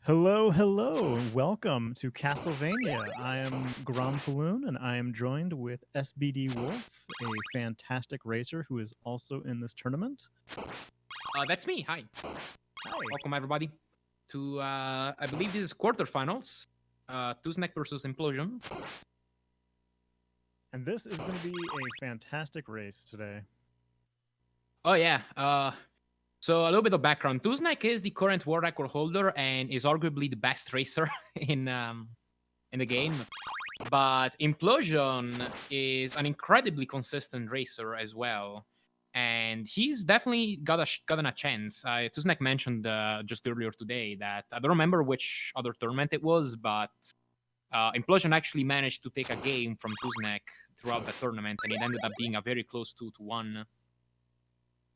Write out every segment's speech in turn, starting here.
Hello, hello, and welcome to Castlevania. I am Gromfaloon, and I am joined with SBD Wolf, a fantastic racer who is also in this tournament. That's me. Hi. Hi. Welcome, everybody, to, I believe this is quarterfinals. Tuznek versus Implosion. And this is going to be a fantastic race today. Oh, yeah. So a little bit of background. Tuznek is the current world record holder and is arguably the best racer in the game. But Implosion is an incredibly consistent racer as well. And he's definitely gotten a chance. Tuznek mentioned just earlier today that I don't remember which other tournament it was, but Implosion actually managed to take a game from Tuznek throughout the tournament, and it ended up being a very close 2-1.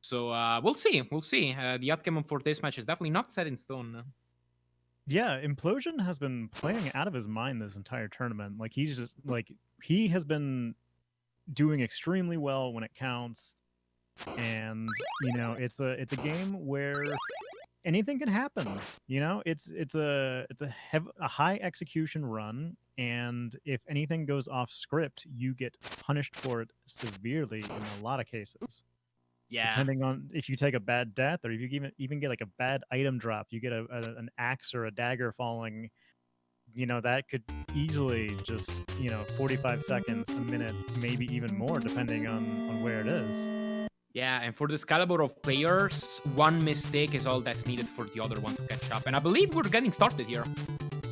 So we'll see. We'll see. The outcome for this match is definitely not set in stone. Yeah, Implosion has been playing out of his mind this entire tournament. Like he's just he has been doing extremely well when it counts. And it's a game where anything can happen. It's a high execution run, and if anything goes off script, you get punished for it severely in a lot of cases. Yeah. Depending on if you take a bad death, or if you even get like a bad item drop, you get an axe or a dagger falling. That could easily just 45 seconds, a minute, maybe even more, depending on where it is. Yeah, and for this caliber of players, one mistake is all that's needed for the other one to catch up. And I believe we're getting started here.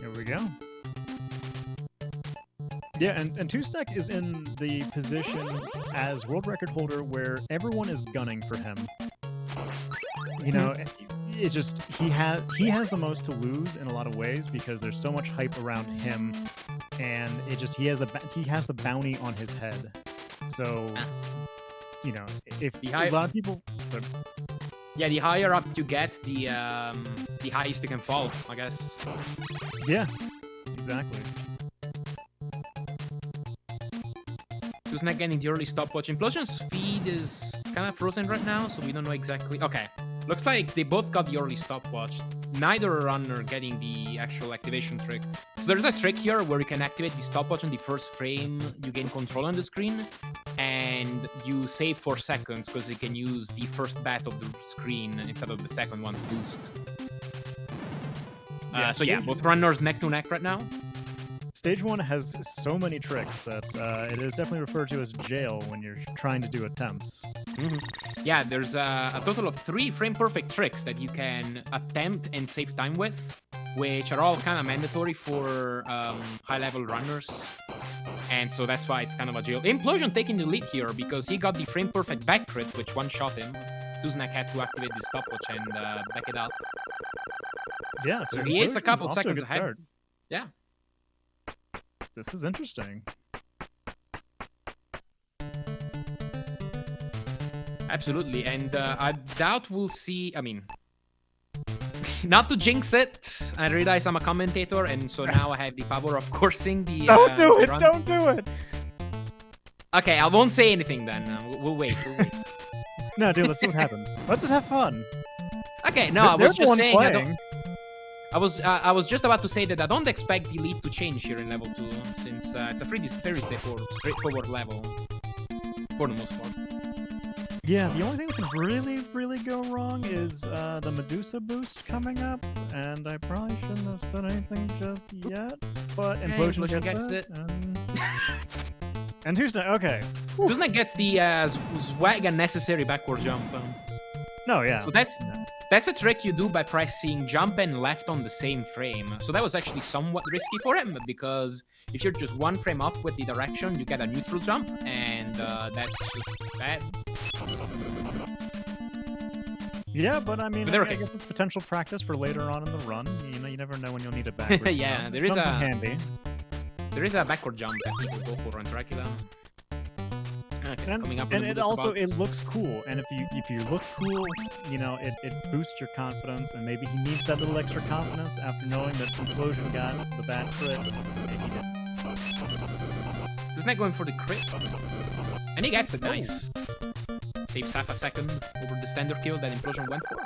Here we go. Yeah, and Tuznek is in the position as world record holder where everyone is gunning for him. It's just he has the most to lose in a lot of ways because there's so much hype around him, and he has the bounty on his head. So if a lot of people, yeah, the higher up you get, the highest you can fall, I guess. Yeah, exactly. Tuznek getting the early stopwatch. Implosion's speed is kind of frozen right now, so we don't know exactly. Okay, looks like they both got the early stopwatch. Neither runner getting the actual activation trick. So there's a trick here where you can activate the stopwatch on the first frame you gain control on the screen, and you save 4 seconds because you can use the first bat of the screen instead of the second one to boost. So yeah, both runners neck to neck right now. Stage 1 has so many tricks that it is definitely referred to as jail when you're trying to do attempts. Yeah, there's a total of 3 frame-perfect tricks that you can attempt and save time with, which are all kind of mandatory for high-level runners. And so that's why it's kind of a jail. Implosion taking the lead here because he got the frame-perfect back crit, which one-shot him. Tuznek had to activate the stopwatch and back it up. Yeah, so he is a couple seconds ahead. Start. Yeah. This is interesting. Absolutely, and I doubt we'll see. I mean, not to jinx it, I realize I'm a commentator, and so now I have the power of coursing the. Don't do it! Don't do it! Okay, I won't say anything then. We'll wait. No, dude, let's see what happens. Let's just have fun. Okay, no, I was just saying. I was just about to say that I don't expect the lead to change here in level 2, since it's a very straightforward level for the most part. Yeah, the only thing that can really, really go wrong is the Medusa boost coming up, and I probably shouldn't have said anything just yet, but Implosion gets it. And Tuznek, okay. Tuznek gets the swag and necessary backward jump. No, yeah. So that's a trick you do by pressing jump and left on the same frame. So that was actually somewhat risky for him, because if you're just 1 frame off with the direction, you get a neutral jump, and that's just bad. Yeah, but I mean, I guess it's potential practice for later on in the run. You never know when you'll need a backward yeah, jump. there is handy. There is a backward jump that people go for on Dracula. Okay, and it also looks cool, and if you look cool, it boosts your confidence, and maybe he needs that little extra confidence after knowing that Implosion got the bad crit. Maybe he didn't. Tuznek going for the crit, and he gets it. Nice. Saves half a second over the standard kill that Implosion went for.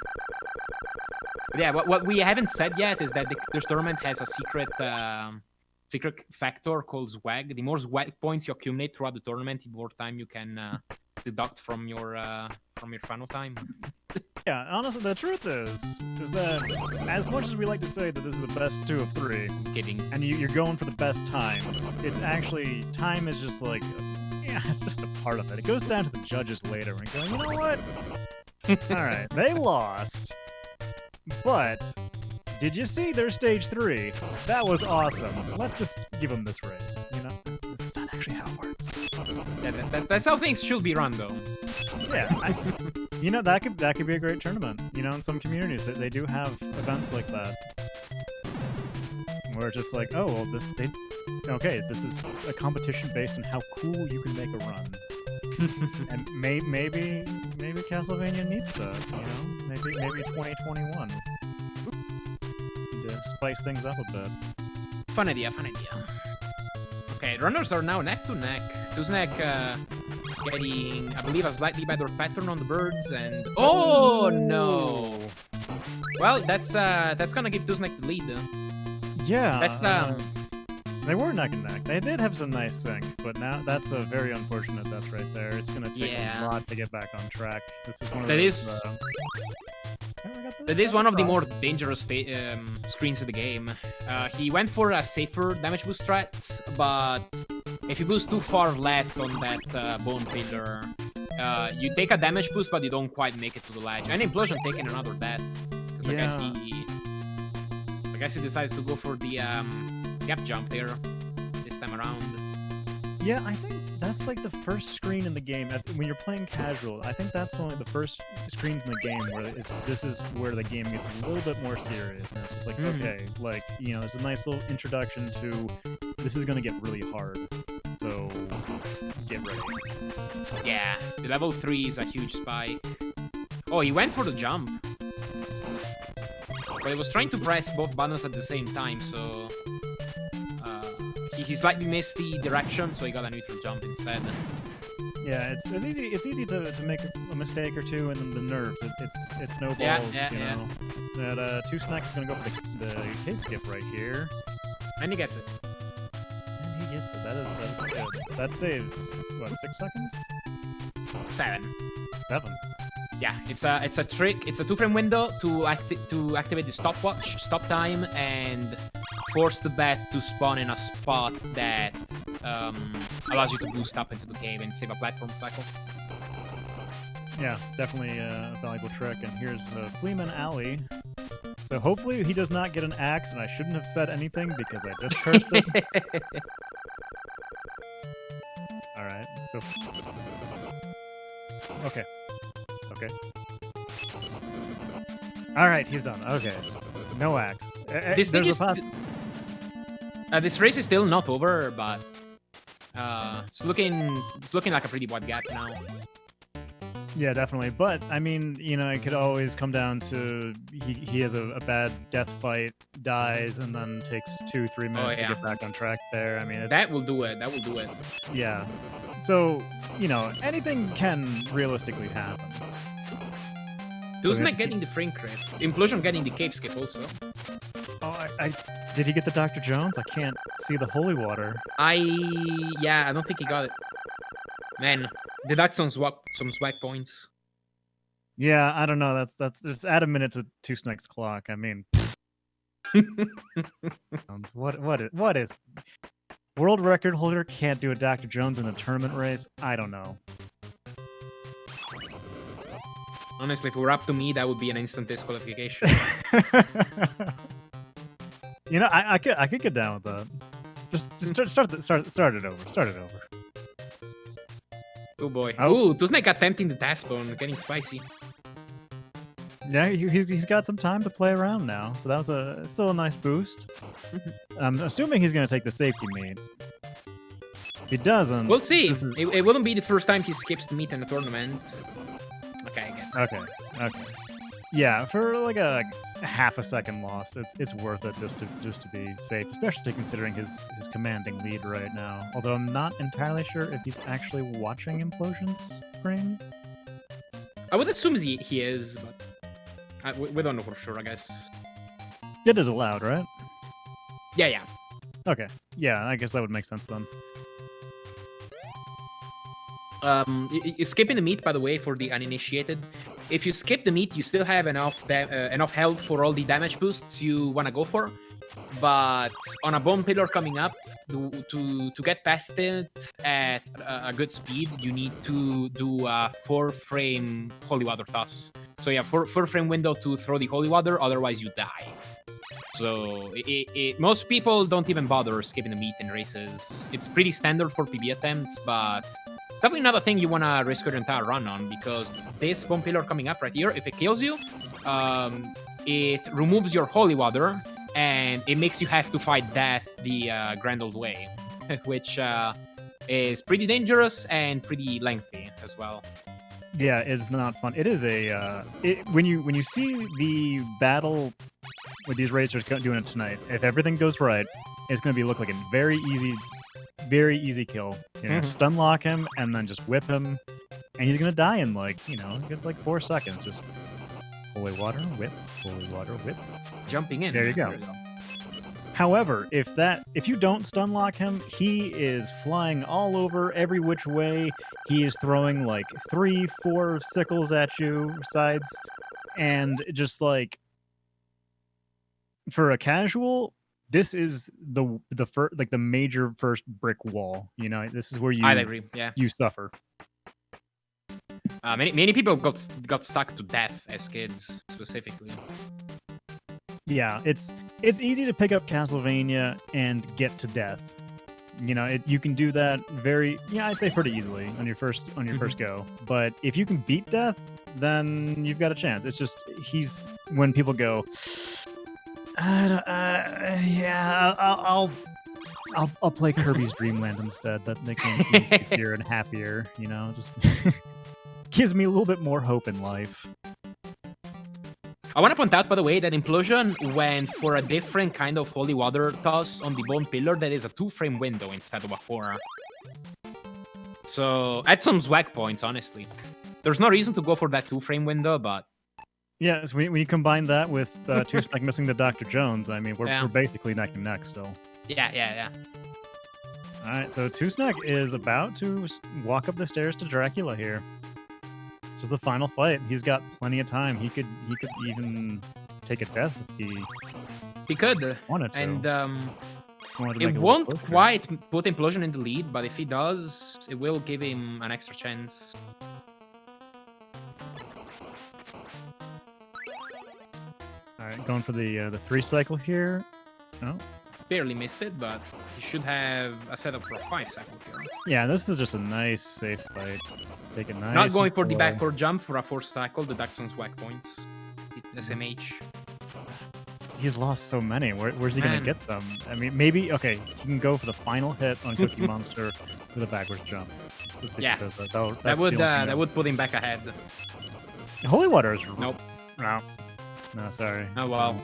But yeah, what we haven't said yet is that this tournament has a secret factor called swag. The more swag points you accumulate throughout the tournament, the more time you can deduct from your final time. Yeah, honestly, the truth is that as much as we like to say that this is the best 2 of 3, I'm kidding. and you're going for the best times, it's actually, time is just like, yeah, it's just a part of it. It goes down to the judges later and going, you know what? Alright, they lost, but did you see their stage 3? That was awesome. Let's just give them this race, you know? It's not actually how it works. That's how things should be run, though. Yeah, you know, that could be a great tournament. You know, in some communities, they do have events like that. Where it's just like, oh, well, okay, this is a competition based on how cool you can make a run. And maybe Castlevania needs that, you know? Maybe 2021. To spice things up a bit. Fun idea, fun idea. Okay, runners are now neck to neck. Tuznek getting, I believe, a slightly better pattern on the birds, and oh no! Well, that's gonna give Tuznek the lead. Yeah. That's They were neck and neck. They did have some nice sync, but now that's a very unfortunate death right there. It's gonna take a lot to get back on track. This is one of those. That is one of the more dangerous screens of the game. He went for a safer damage boost strat, but if you boost too far left on that bone pillar, you take a damage boost, but you don't quite make it to the ledge. And Implosion taking another death, because I guess he decided to go for the gap jump there this time around. Yeah, I think that's like the first screen in the game. When you're playing casual, I think that's one of the first screens in the game where this is where the game gets a little bit more serious. And it's just like, okay, like, you know, there's a nice little introduction to this is going to get really hard. So, get ready. Yeah, the level 3 is a huge spike. Oh, he went for the jump. But he was trying to press both buttons at the same time, so he slightly missed the direction, so he got a neutral jump instead. Yeah, it's easy to make a mistake or two, and then the nerves it snowballs. You know. That Tuznek is gonna go for the cave skip right here, and he gets it. And he gets it. That is good. That saves what, 6 seconds? 7. 7. Yeah, it's a trick. It's a 2-frame window to activate the stopwatch, stop time, and force the bat to spawn in a spot that allows you to boost up into the cave and save a platform cycle. Yeah, definitely a valuable trick. And here's Fleeman Alley. So hopefully he does not get an axe, and I shouldn't have said anything because I just cursed him. Alright, so... Okay. Okay. Alright, he's done. Okay. No axe. This race is still not over, but it's looking like a pretty wide gap now. Yeah, definitely. But I mean, you know, it could always come down to he has a bad death fight, dies, and then takes 2-3 minutes to get back on track there. I mean, that will do it. That will do it. Yeah. So, you know, anything can realistically happen. Tuznek getting the frame crit. Implosion getting the cave skip also. Oh, did he get the Dr. Jones? I can't see the holy water. Yeah, I don't think he got it. Man, deduct some swag points. Yeah, I don't know. That's add a minute to Tuznek's clock. I mean, what is world record holder can't do a Dr. Jones in a tournament race? I don't know. Honestly, if it were up to me, that would be an instant disqualification. You know, I could get down with that. Just start it over. Start it over. Oh boy. Oh, Tuznek attempting the task bone, getting spicy. Yeah, he's got some time to play around now, so that was still a nice boost. I'm assuming he's going to take the safety meat. If he doesn't, we'll see. It wouldn't be the first time he skips the meat in a tournament. Okay, I guess. Okay. Yeah, for like a half a second loss, it's worth it just to be safe, especially considering his commanding lead right now. Although I'm not entirely sure if he's actually watching Implosion's stream. I would assume he is, but We don't know for sure, I guess. It is allowed, right? Yeah. Okay. Yeah, I guess that would make sense then. Skipping the meat, by the way, for the uninitiated. If you skip the meat, you still have enough health for all the damage boosts you want to go for. But on a bone pillar coming up, to get past it at a good speed, you need to do a 4-frame holy water toss. So yeah, 4-frame window to throw the holy water, otherwise you die. So most people don't even bother skipping the meat in races. It's pretty standard for PB attempts, but it's definitely not a thing you want to risk your entire run on, because this bone pillar coming up right here, if it kills you, it removes your holy water, and it makes you have to fight death the grand old way, which is pretty dangerous and pretty lengthy as well. Yeah, it's not fun. It is a when you see the battle with these racers doing it tonight, if everything goes right, it's going to look like a very easy kill. You know, stun lock him and then just whip him, and he's going to die in like 4 seconds. Just holy water whip, holy water whip. Jumping in. There you go. However, if you don't stun lock him, he is flying all over every which way. He is throwing like 3-4 sickles at you, sides, and just like for a casual, this is the major first brick wall. You know, this is where you I agree. Yeah, you suffer. Many people got stuck to death as kids, specifically. Yeah, it's easy to pick up Castlevania and get to death. You know, you can do that I'd say pretty easily on your first go. But if you can beat death, then you've got a chance. It's just when people go, I'll play Kirby's Dream Land instead. That makes me easier and happier. You know, just gives me a little bit more hope in life. I want to point out, by the way, that Implosion went for a different kind of holy water toss on the bone pillar that is a 2-frame window instead of a 4. So, add some swag points, honestly. There's no reason to go for that 2-frame window, but... Yeah, so when you combine that with Two-Snack missing the Dr. Jones, I mean, we're basically neck and neck still. Yeah. Alright, so Two-Snack is about to walk up the stairs to Dracula here. This is the final fight. He's got plenty of time. He could even take a death if he could. Wanted to. And it won't quite put Implosion in the lead, but if he does, it will give him an extra chance. Alright, going for the 3 cycle here. No. Barely missed it, but he should have a setup for a 5 cycle here. Yeah, this is just a nice, safe fight. Take it nice. Not going for the backward jump for a 4th cycle, deduct some swag points. SMH. He's lost so many. Where's he going to get them? I mean, maybe, okay, he can go for the final hit on Cookie Monster with a backwards jump. Let's see if he does that. That would put him back ahead. Holy Water is... Nope. No, sorry. Oh, well.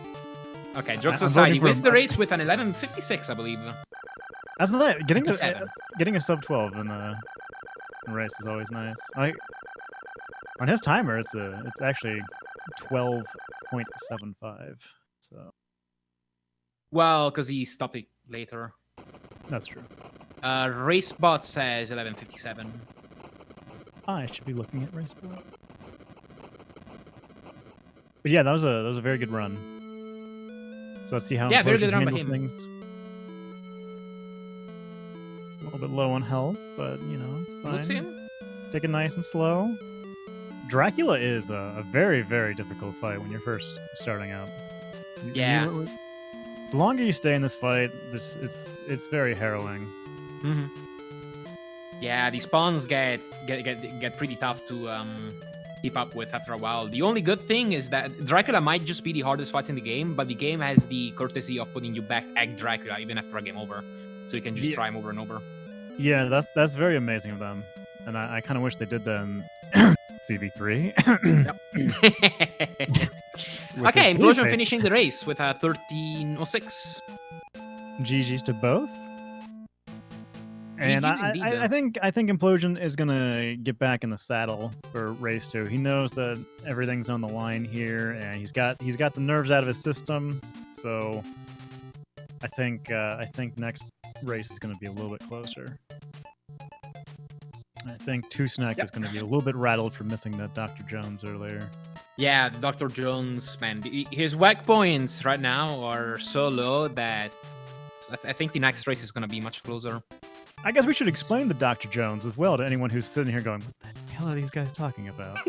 Okay, jokes aside, he wins the race with an 11:56, I believe. That's not it. Getting a sub 12 in the race is always nice. On his timer, it's actually 12.75. So. Well, because he stopped it later. That's true. RaceBot says 11:57. I should be looking at RaceBot. But yeah, that was a very good run. So let's see how very good run by him. Things. A little bit low on health, but you know, it's fine. We'll see him. Take it nice and slow. Dracula is a very, very difficult fight when you're first starting out. Yeah. The longer you stay in this fight, it's very harrowing. Mm-hmm. Yeah, the spawns get pretty tough to keep up with after a while. The only good thing is that Dracula might just be the hardest fight in the game, but the game has the courtesy of putting you back at Dracula even after a game over, so you can just try him over and over. Yeah, that's very amazing of them, and I kind of wish they did that in CV3. Okay, Implosion finishing the race with a 13:06. GG's to both. And indeed. I think Implosion is gonna get back in the saddle for race 2. He knows that everything's on the line here, and he's got the nerves out of his system. So I think next race is gonna be a little bit closer. I think Two Snack is gonna be a little bit rattled for missing that Dr. Jones earlier. Yeah, Dr. Jones, man, his whack points right now are so low that I think the next race is gonna be much closer. I guess we should explain the Dr. Jones as well to anyone who's sitting here going, what the hell are these guys talking about?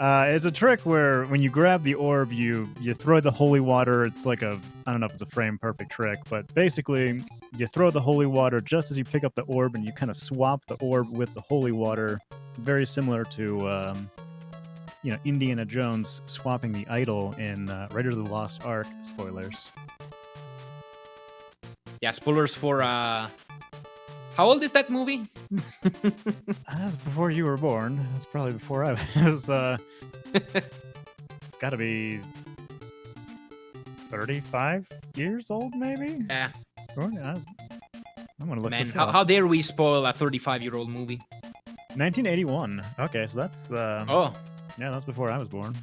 It's a trick where when you grab the orb, you throw the holy water. It's like I don't know if it's a frame perfect trick, but basically you throw the holy water just as you pick up the orb, and you kind of swap the orb with the holy water. Very similar to, Indiana Jones swapping the idol in Raiders of the Lost Ark. Spoilers. Yeah, spoilers for how old is that movie? That's before you were born. That's probably before I was. It's got to be 35 years old, maybe. Yeah. I'm gonna look Man, this up. how dare we spoil a 35-year-old movie? 1981. Okay, so that's Oh. Yeah, that's before I was born.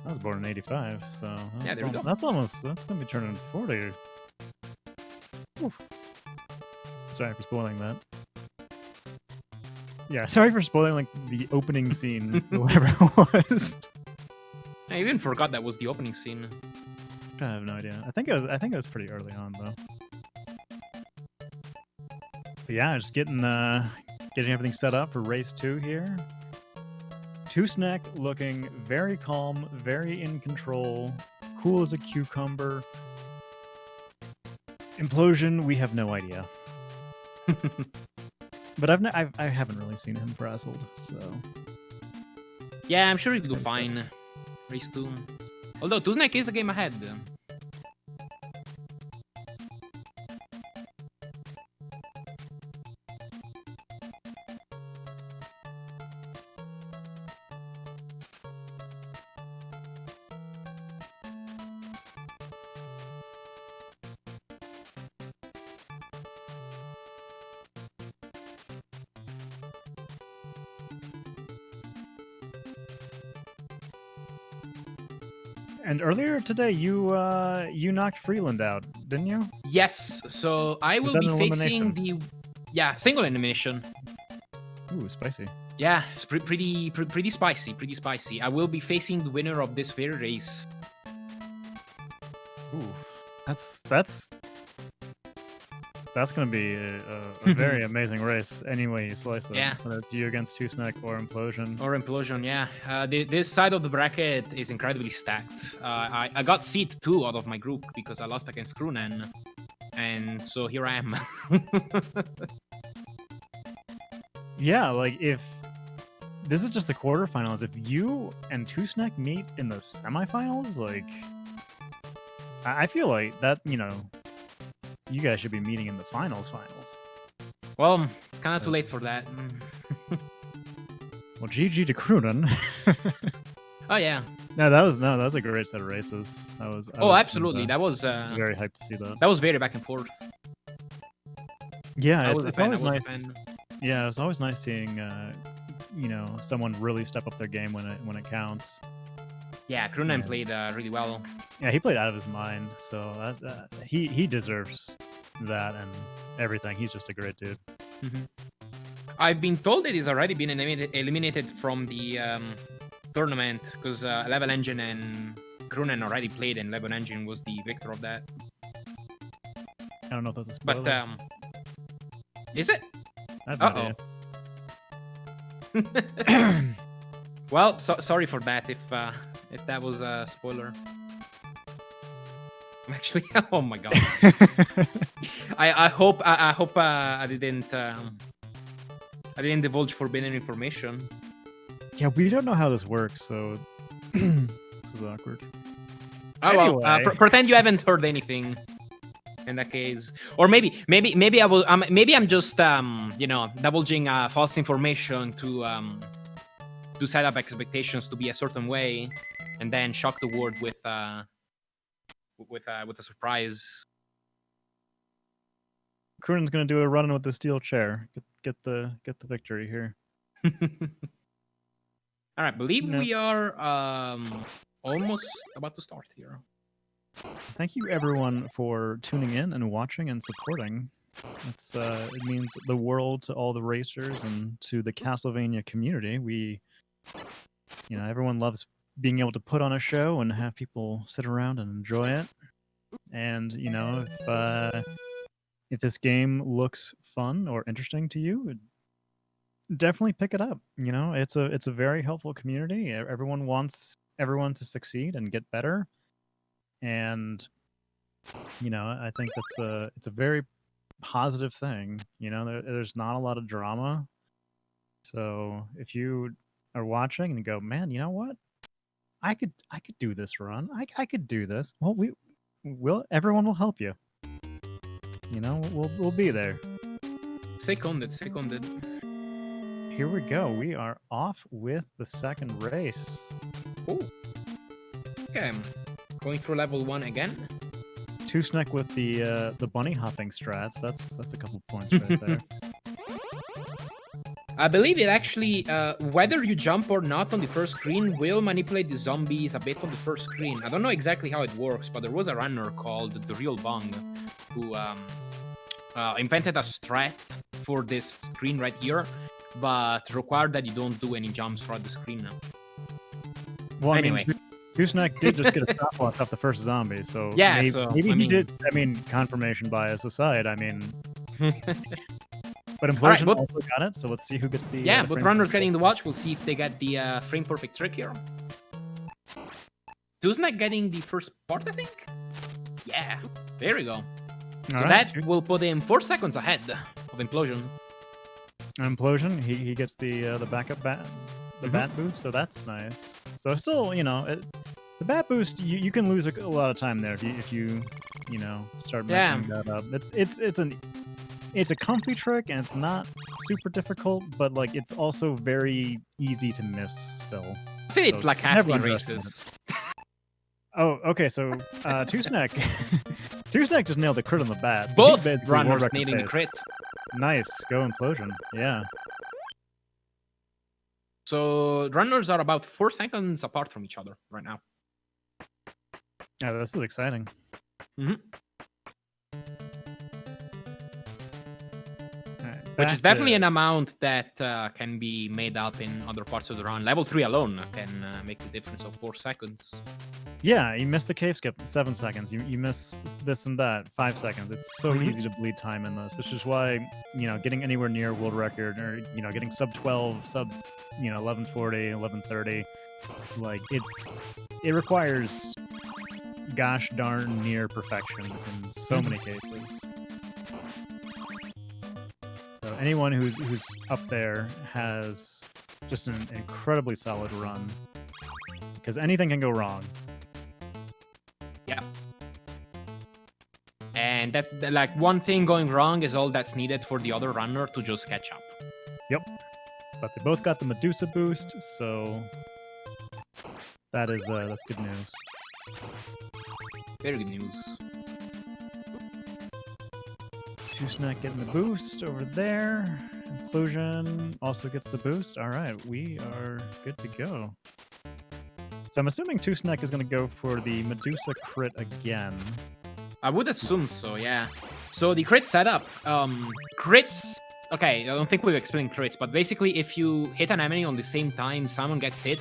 I was born in 85, so yeah, there we go. That's gonna be turning 40. Oof. Sorry for spoiling that. Yeah, sorry for spoiling like the opening scene, whatever it was. I even forgot that was the opening scene. I have no idea. I think it was pretty early on though. But yeah, just getting everything set up for race 2 here. Two Snack looking very calm, very in control, cool as a cucumber. Implosion, we have no idea. But I haven't really seen him frazzled, so yeah, I'm sure he'll do fine. Race 2. Although Two Snack is a game ahead. And earlier today, you knocked Freeland out, didn't you? Yes, so I will be facing single elimination. Ooh, spicy. Yeah, it's pretty spicy. I will be facing the winner of this very race. Ooh, that's gonna be a very amazing race. Any way you slice it. Yeah. Whether it's you against Two Snack or Implosion. Yeah. This side of the bracket is incredibly stacked. I got seed 2 out of my group because I lost against Krunen, and so here I am. Yeah, like if this is just the quarterfinals, if you and Two Snack meet in the semifinals, like I feel like that, you guys should be meeting in the finals. Well, it's kind of too late for that. Well, GG to Krunen. Oh yeah. No, that was a great set of races. Absolutely. That was very hyped to see that. That was very back and forth. Yeah, it's always nice. Yeah, it's always nice seeing someone really step up their game when it counts. Yeah, Krunen played really well. Yeah, he played out of his mind, so he deserves that and everything. He's just a great dude. Mm-hmm. I've been told that he's already been eliminated from the tournament because Level Engine and Krunen already played, and Level Engine was the victor of that. I don't know if that's a spoiler. But is it? I have no idea. Well, sorry for that if that was a spoiler. Actually, oh my god. I hope I didn't divulge forbidden information. Yeah, we don't know how this works, so this is awkward. Oh anyway. Well, pretend you haven't heard anything. In that case, or maybe I will. Maybe I'm just divulging false information to set up expectations to be a certain way, and then shock the world with a surprise. Cronin's gonna do a run with the steel chair. Get the victory here. All right, believe No. we are almost about to start here. Thank you everyone for tuning in and watching and supporting. It's it means the world to all the racers and to the Castlevania community. We, you know, everyone loves being able to put on a show and have people sit around and enjoy it. And you know, if this game looks fun or interesting to you, definitely pick it up. You know, it's a very helpful community. Everyone wants everyone to succeed and get better. And you know, I think it's a very positive thing. You know, there's not a lot of drama. So if you are watching and you go, man, you know what? I could do this run. I could do this. Well, everyone will help you. You know, we'll be there. Seconded. Here we go. We are off with the second race. Oh. Okay. Going through level 1 again. Tusnek with the bunny hopping strats. That's a couple points right there. I believe it actually, whether you jump or not on the first screen, will manipulate the zombies a bit on the first screen. I don't know exactly how it works, but there was a runner called the Real Bung who invented a strat for this screen right here, but required that you don't do any jumps throughout the screen now. Well, anyway. I mean, Gooseneck did just get a stopwatch off the first zombie, so yeah, maybe he did. I mean, confirmation bias aside, I mean, but Implosion also got it. So let's see who gets the. Yeah, but runners getting the watch. We'll see if they get the frame perfect trick here. Gooseneck getting the first part, I think. Yeah, there we go. So that will put him 4 seconds ahead of Implosion. Implosion, he gets the backup bat. The bat boost, so that's nice. So still, you know, the bat boost, you can lose a lot of time there if you know, start messing that up. It's a comfy trick and it's not super difficult, but like it's also very easy to miss still. Fit so like half the races. Oh, okay. So Tusnek, Tusnek just nailed the crit on the bat. So both runners needing the crit. Nice, go Implosion. Yeah. So runners are about 4 seconds apart from each other right now. Yeah, this is exciting. Which is definitely an amount that can be made up in other parts of the run. Level 3 alone can make the difference of 4 seconds. Yeah, you missed the cave skip, 7 seconds. You miss this and that, 5 seconds. It's so easy to bleed time in this. This is why, you know, getting anywhere near world record or, you know, getting sub 12, sub, you know, 1140, 1130, like it requires gosh darn near perfection in so many cases. So anyone who's up there has just an incredibly solid run because anything can go wrong. Yeah. And that like one thing going wrong is all that's needed for the other runner to just catch up. Yep. But they both got the Medusa boost, so that's good news. Very good news. Tusnek getting the boost over there. Implosion also gets the boost. All right, we are good to go. So I'm assuming Tusnek is going to go for the Medusa crit again. I would assume so, yeah. So the crit setup, crits. Okay, I don't think we've explained crits, but basically, if you hit an enemy on the same time someone gets hit,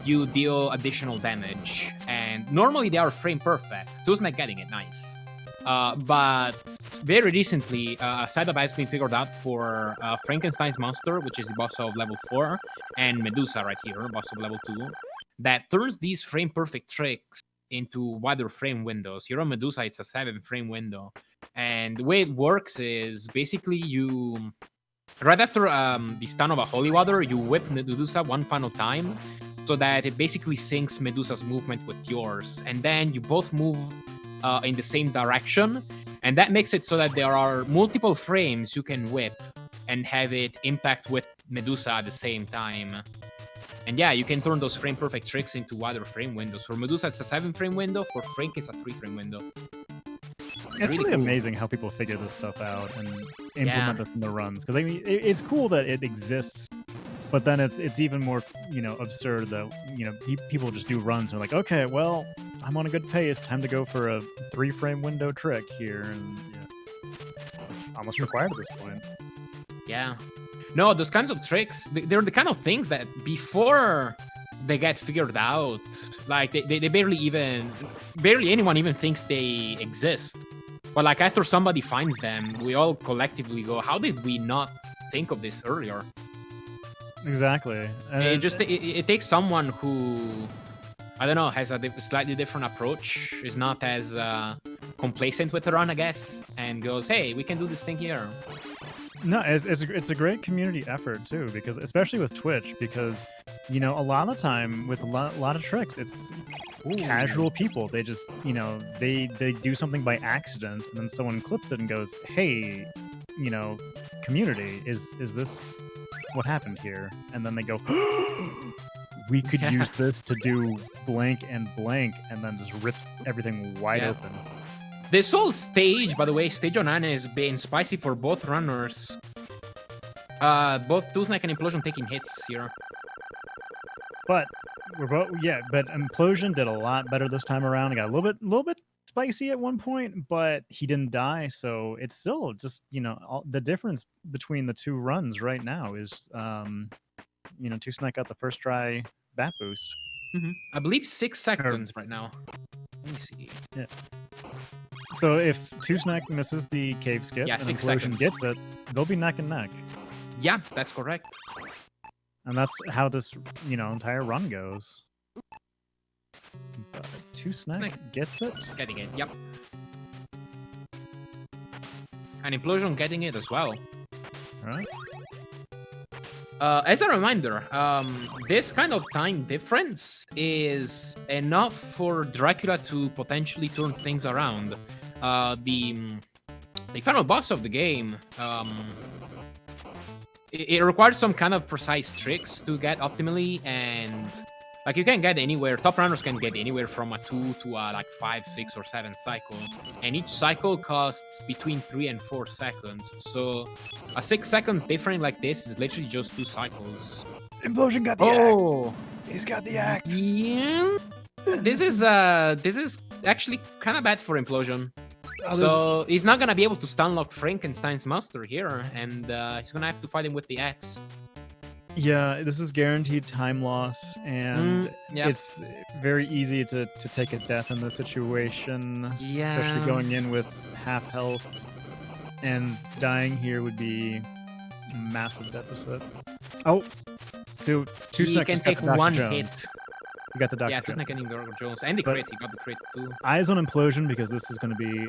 you deal additional damage. And normally they are frame perfect. Tusnek getting it, nice. But very recently, a setup has been figured out for Frankenstein's monster, which is the boss of level 4, and Medusa right here, boss of level 2, that turns these frame perfect tricks into wider frame windows. Here on Medusa, it's a 7 frame window. And the way it works is basically you, right after the stun of a holy water, you whip Medusa one final time so that it basically syncs Medusa's movement with yours. And then you both move in the same direction, and that makes it so that there are multiple frames you can whip and have it impact with Medusa at the same time. And yeah, you can turn those frame perfect tricks into wider frame windows. For Medusa, it's a 7 frame window. For Frank, it's a 3 frame window. It's really cool. amazing how people figure this stuff out and implement it in the runs. Because I mean, it's cool that it exists, but then it's even more absurd that people just do runs and are like, okay, well, I'm on a good pace, time to go for a 3-frame window trick here, and it's almost required at this point. Yeah. No, those kinds of tricks, they're the kind of things that before they get figured out, like they barely anyone even thinks they exist. But like after somebody finds them, we all collectively go, how did we not think of this earlier? Exactly. It takes someone who, I don't know, has a slightly different approach, is not as complacent with the run, I guess, and goes, hey, we can do this thing here. No, it's a great community effort too, because especially with Twitch, because a lot of the time with a lot of tricks, it's casual people. They just they do something by accident, and then someone clips it and goes, "Hey, community, is this what happened here?" And then they go, "We could use this to do blank and blank," and then just rips everything wide open. This whole stage, by the way, stage on Anna has been spicy for both runners. Both Tuznak and Implosion taking hits here. But but Implosion did a lot better this time around. He got a little bit spicy at one point, but he didn't die, so it's still just the difference between the two runs right now is Tuznak got the first try bat boost. I believe 6 seconds right now. Let me see. Yeah. So if Tuznak misses the cave skip and Implosion gets it, they'll be neck and neck. Yeah, that's correct. And that's how this, entire run goes. But Tuznak gets it. Getting it, yep. And Implosion getting it as well. Alright. As a reminder, this kind of time difference is enough for Dracula to potentially turn things around. The final boss of the game, it requires some kind of precise tricks to get optimally, and like you can get anywhere. Top runners can get anywhere from a 2 to a 5, 6, or 7 cycle, and each cycle costs between 3 and 4 seconds. So a 6 seconds difference like this is literally just 2 cycles. Implosion got the axe. He's got the axe. Yeah. This is actually kind of bad for Implosion. So he's not gonna be able to stunlock Frankenstein's monster here, and he's gonna have to fight him with the axe. Yeah, this is guaranteed time loss, and it's very easy to take a death in this situation. Yeah. Especially going in with half health, and dying here would be a massive deficit. Oh, so Tuznak can take one hit. We got the Dr. Yeah, Tuznak getting Dr. Jones, and the crit. He got the crit too. Eyes on Implosion, because this is going to be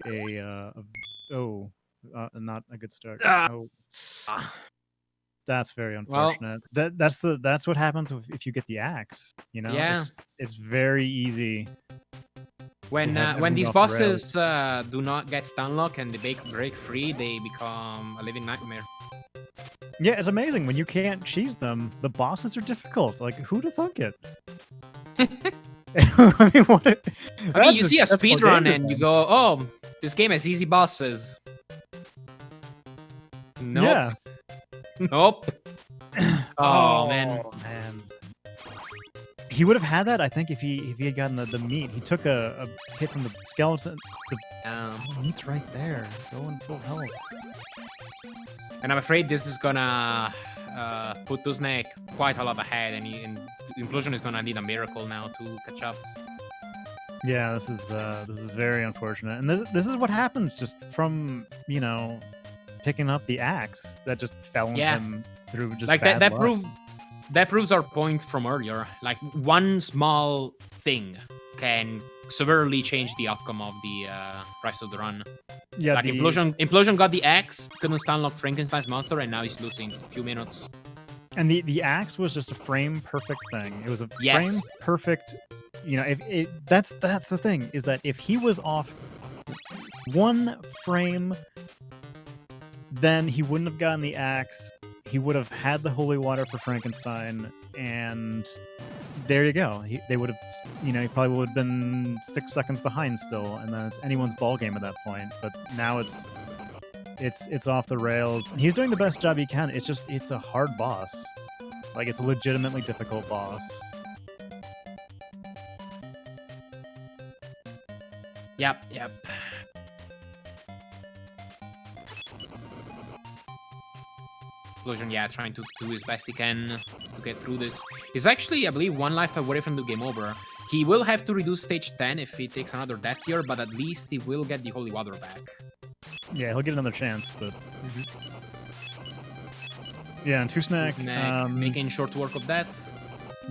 not a good start. That's very unfortunate. Well, that's what happens if you get the axe. Yeah. It's very easy. When these bosses do not get stunlock and they break free, they become a living nightmare. Yeah, it's amazing when you can't cheese them. The bosses are difficult. Like, who'd have thunk it? I mean, you see a speedrun and you go, "Oh, this game has easy bosses." Nope. Yeah. Nope. Oh man. He would have had that, I think, if he had gotten the meat. He took a hit from the skeleton. The meat's right there. Go in full health. And I'm afraid this is gonna put Tuznak quite a lot ahead, and Implosion is gonna need a miracle now to catch up. Yeah, this is very unfortunate, and this is what happens just from picking up the axe that just fell on him through just like bad luck. That proves our point from earlier. Like, one small thing can severely change the outcome of the rest of the run. Yeah, like Implosion got the axe, couldn't stunlock Frankenstein's monster, and now he's losing a few minutes. And the axe was just a frame perfect thing. It was a frame perfect. That's the thing, is that if he was off 1 frame, then he wouldn't have gotten the axe. He would have had the holy water for Frankenstein, and there you go. They would have, he probably would have been 6 seconds behind still, and then it's anyone's ball game at that point. But now it's off the rails. And he's doing the best job he can. It's a hard boss. Like, it's a legitimately difficult boss. Yep. Implosion, yeah, trying to do his best he can to get through this. He's actually, I believe, 1 life away from the game over. He will have to reduce stage 10 if he takes another death here, but at least he will get the Holy Water back. Yeah, he'll get another chance, but... Yeah, and Two-Snack... making short work of death.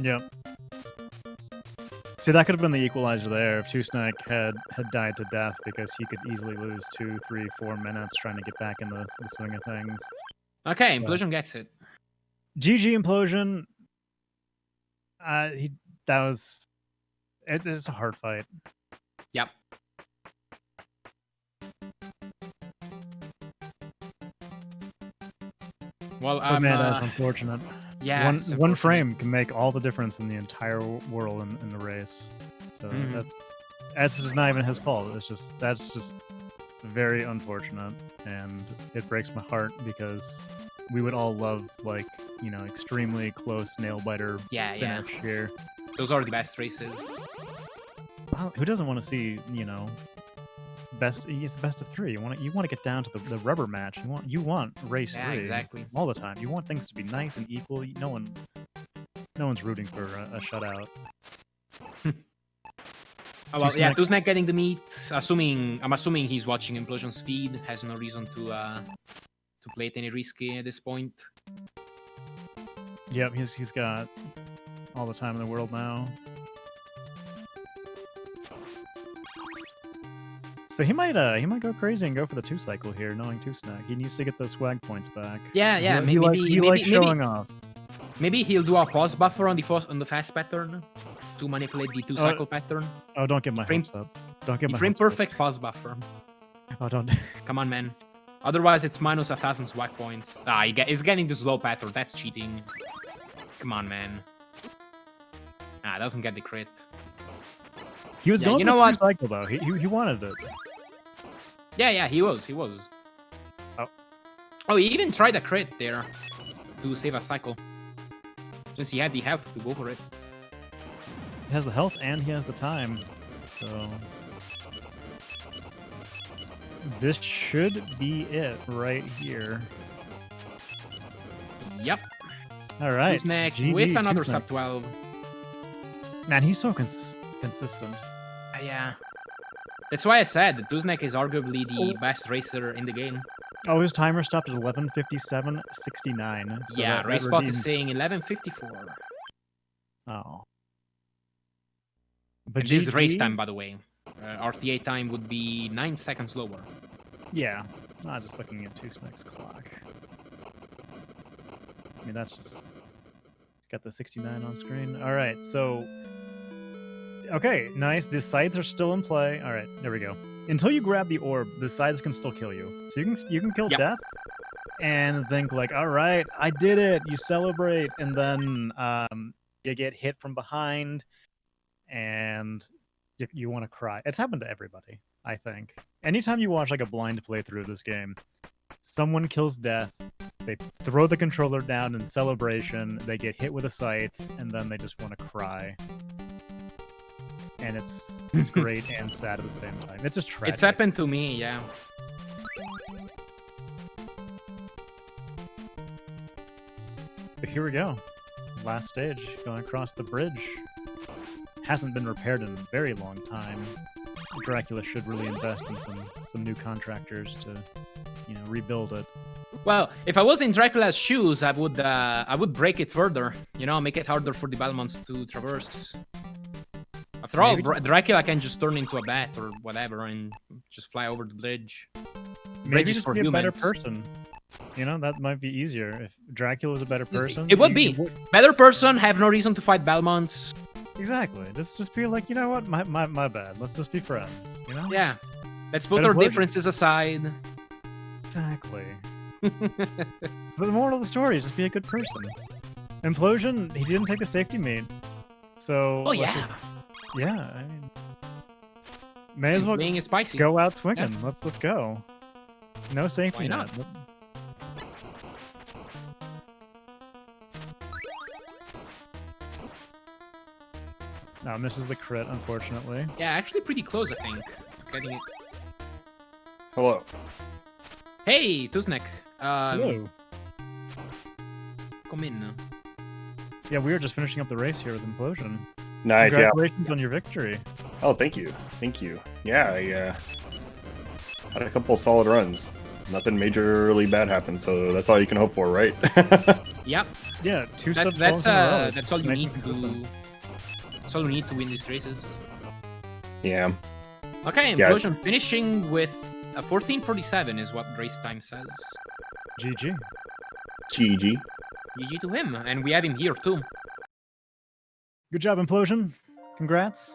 Yep. See, that could have been the equalizer there if Two-Snack had died to death, because he could easily lose 2, 3, 4 minutes trying to get back in the swing of things. Okay, Implosion gets it. GG Implosion. It's a hard fight. Yep. Well, man, that's unfortunate. Yeah, one frame can make all the difference in the entire world in the race. So that's just not even his fault. That's just very unfortunate, and it breaks my heart because we would all love, like, extremely close nail biter finish here. Those are the best races. Who doesn't want to see, it's the best of 3. You want to get down to the rubber match. You want race 3 exactly all the time. You want things to be nice and equal. No one's rooting for a shutout. Oh, well, yeah, Two-Snack getting the meat. I'm assuming he's watching Implosion's feed. Has no reason to play it any risky at this point. Yep, he's got all the time in the world now. So he might go crazy and go for the 2 cycle here, knowing Two-Snack. He needs to get those swag points back. Yeah, he likes showing off. Maybe he'll do a pause buffer on the fast pattern to manipulate the 2 cycle pattern. Oh, don't get my hopes up. Don't get my frame hopes up. perfect pause buffer. Oh, don't. Come on, man. Otherwise, it's minus 1,000 swag points. He's getting this low pattern. That's cheating. Come on, man. Doesn't get the crit. He was going for the 2 cycle, though. He wanted it. Yeah, he was. Oh, he even tried a crit there to save a cycle. Since he had the health to go for it. He has the health and he has the time. So... this should be it right here. Yep. All right. Two-Snack with another sub 12. Man, he's so consistent. Yeah. That's why I said that Two-Snack is arguably the best racer in the game. Oh, his timer stopped at 11:57:69. So yeah, RaceBot is saying 11:54. Oh. But this is race time, by the way. RTA time would be 9 seconds lower. Yeah, not just looking at Two-Snack's clock. I mean, that's just got the 69 on screen. All right, so okay, nice. The scythes are still in play. All right, there we go. Until you grab the orb, the scythes can still kill you. So you can kill death and think like, all right, I did it. You celebrate, and then you get hit from behind, and you want to cry. It's happened to everybody, I think. Anytime you watch like a blind playthrough of this game, someone kills death, they throw the controller down in celebration, they get hit with a scythe, and then they just want to cry. And it's great and sad at the same time. It's just tragic. It's happened to me, yeah. But here we go. Last stage, going across the bridge. Hasn't been repaired in a very long time. Dracula should really invest in some new contractors to, rebuild it. Well, if I was in Dracula's shoes, I would break it further. Make it harder for the Balmonts to traverse. After all, Dracula can just turn into a bat or whatever and just fly over the bridge. Maybe just be a better person. That might be easier. If Dracula was a better person... It would be. Better person, have no reason to fight Balmonts. Exactly. Just be like, you know what? My bad. Let's just be friends, Yeah. Let's put our differences aside. Exactly. So the moral of the story is just be a good person. Implosion, he didn't take the safety mate. So Oh let's yeah, just, yeah, I mean, may as well playing it spicy. go out swinging. Yeah. Let's go. No safety Why not? net. No, misses the crit, unfortunately. Yeah, actually pretty close, I think. Getting it. Hello. Hey, Tuznek. Hello. Come in. Yeah, we were just finishing up the race here with Implosion. Nice, yeah. Congratulations on your victory. Oh, thank you. Thank you. Yeah, I had a couple solid runs. Nothing majorly bad happened, so that's all you can hope for, right? Yep. Yeah, two sub That's in a row. that's all you Nice need and to. consistent. That's all you need to win these races. Yeah. Okay, Yeah. Implosion finishing with a 14:47 is what race time says. GG. GG. GG to him, and we have him here too. Good job, Implosion. Congrats.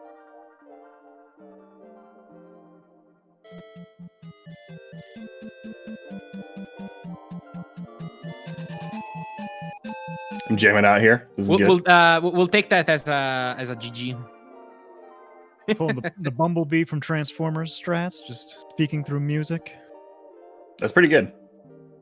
I'm jamming out here. This is good. We'll take that as a GG. Pulling the Bumblebee from Transformers strats, just speaking through music. That's pretty good.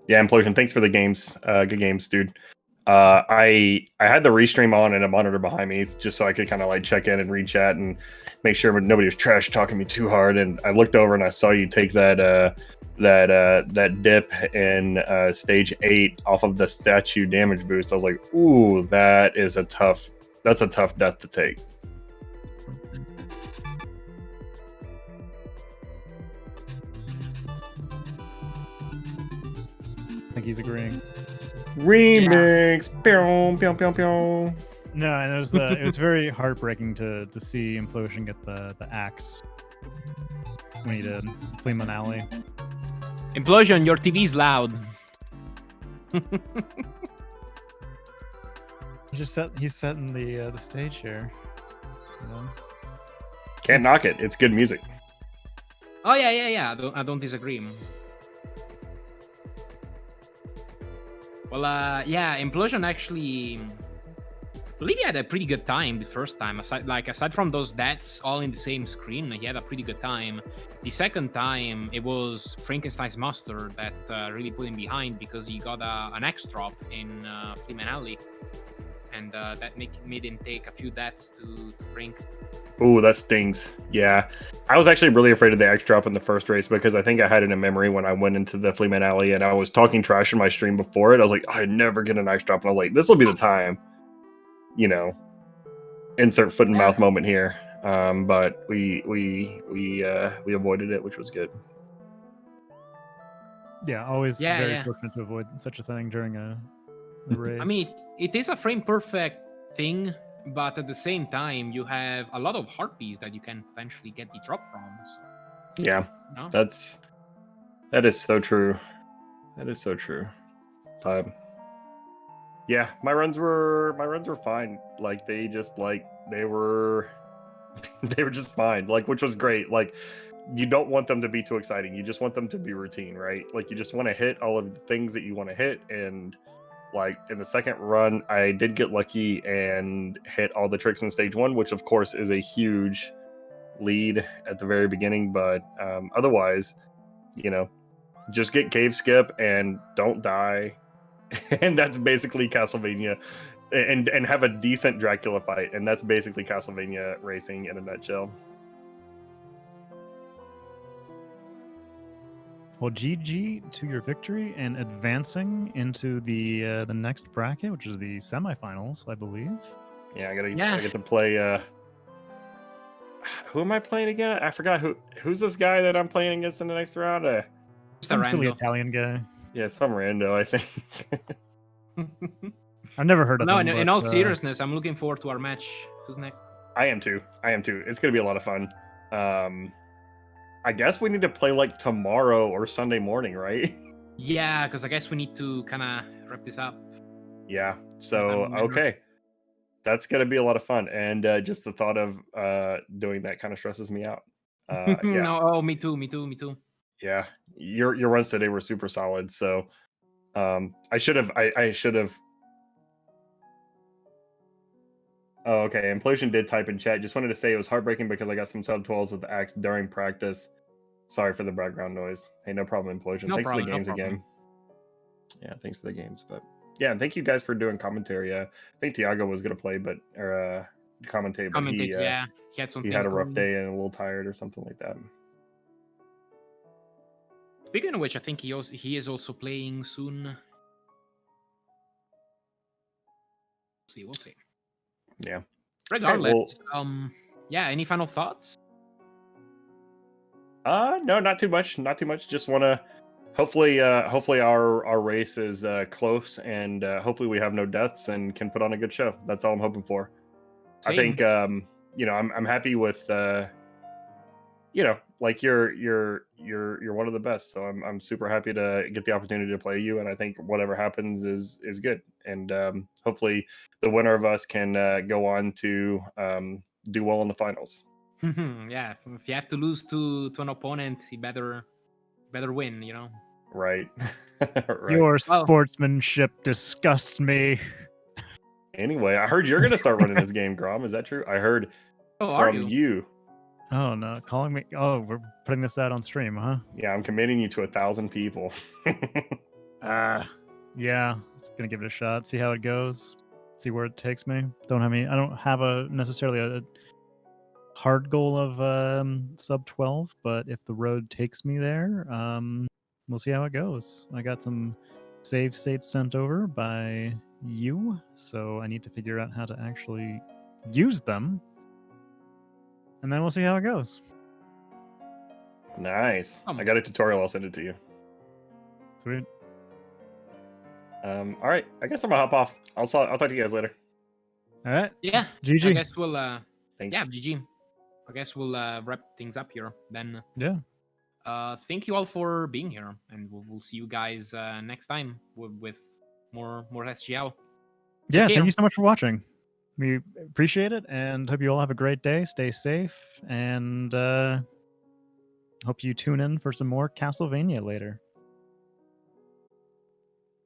Yeah, Implosion, thanks for the games. Good games, dude. I had the restream on and a monitor behind me just so I could kind of like check in and read chat and make sure nobody was trash talking me too hard. And I looked over and I saw you take that dip in stage 8 off of the statue damage boost. I was like, ooh, that's a tough death to take. I think he's agreeing. Remix. Pew, pew, pew, pew. No, and it was very heartbreaking to see Implosion get the axe when he did. Fleeman Alley. Implosion, your TV's loud. He's setting the stage here. You know? Can't knock it. It's good music. Oh yeah. I don't disagree. Well, yeah, Implosion actually, I believe he had a pretty good time the first time. Aside from those deaths all in the same screen, he had a pretty good time. The second time, it was Frankenstein's Monster that really put him behind because he got an X drop in Fleeman Alley, and that made him take a few deaths to Frank. Ooh, that stings. Yeah. I was actually really afraid of the X drop in the first race because I think I had it in memory when I went into the Fleeman Alley and I was talking trash in my stream before it. I was like, I'd never get an X drop. And I was like, this will be the time. You know, insert foot and mouth moment here. But we avoided it, which was good. Yeah, always very fortunate to avoid such a thing during a race. I mean, it is a frame perfect thing, but at the same time, you have a lot of heartbeats that you can potentially get the drop from. So, yeah, no? that is so true. That is so true. Yeah, my runs were fine. Like they were just fine. Like, which was great. Like, you don't want them to be too exciting. You just want them to be routine, right? Like, you just want to hit all of the things that you want to hit. And like in the second run, I did get lucky and hit all the tricks in stage 1, which of course is a huge lead at the very beginning. But otherwise, you know, just get cave skip and don't die. And that's basically Castlevania, and have a decent Dracula fight, and that's basically Castlevania racing in a nutshell. Well, GG to your victory and advancing into the next bracket, which is the semifinals, I believe. Yeah, I get to play. Who am I playing again? I forgot who's this guy that I'm playing against in the next round. Some silly Italian guy. Yeah, some rando, I think. I've never heard of him. In all seriousness, I'm looking forward to our match. Who's next? I am too. It's gonna be a lot of fun. I guess we need to play like tomorrow or Sunday morning, right? Yeah, because I guess we need to kind of wrap this up. Yeah. So okay, that's gonna be a lot of fun, and just the thought of doing that kind of stresses me out. Yeah. No, oh, me too. Yeah, your runs today were super solid. So I should have Oh, okay. Implosion did type in chat. Just wanted to say it was heartbreaking because I got some sub 12s with the axe during practice. Sorry for the background noise. Hey, no problem, Implosion. No Thanks problem, for the no games problem. again. Yeah, thanks for the games. But yeah, and thank you guys for doing commentary. I think Tiago was gonna play, but or commentate, but Commented, yeah. He had some he things had a rough going. day and a little tired or something like that. Speaking of which, I think he is also playing soon. We'll see. Yeah. Regardless, well, yeah. Any final thoughts? No, not too much. Not too much. Just want to hopefully our race is close and hopefully we have no deaths and can put on a good show. That's all I'm hoping for. Same. I think I'm happy with like you're one of the best. So I'm super happy to get the opportunity to play you, and I think whatever happens is good. And hopefully the winner of us can go on to do well in the finals. Yeah, if you have to lose to an opponent, you better win, you know. Right. Right. Your Well- sportsmanship disgusts me. Anyway, I heard you're gonna start running this game, Grom. Is that true? I heard Oh, are from you? you. Oh no, calling me. Oh, we're putting this out on stream, huh? Yeah, I'm committing you to 1,000 people. Yeah, it's gonna give it a shot. See how it goes. See where it takes me. I don't have a necessarily a hard goal of sub 12, but if the road takes me there, we'll see how it goes. I got some save states sent over by you, so I need to figure out how to actually use them, and then we'll see how it goes. Nice. I got a tutorial. I'll send it to you. Sweet. All right. I guess I'm gonna hop off. I'll talk to you guys later. All right. Yeah. GG. I guess we'll Thanks. yeah, GG. I guess we'll wrap things up here then. Yeah. Thank you all for being here, and we'll see you guys next time with more SGL. Yeah, care. thank you so much for watching. We appreciate it and hope you all have a great day. Stay safe, and hope you tune in for some more Castlevania later.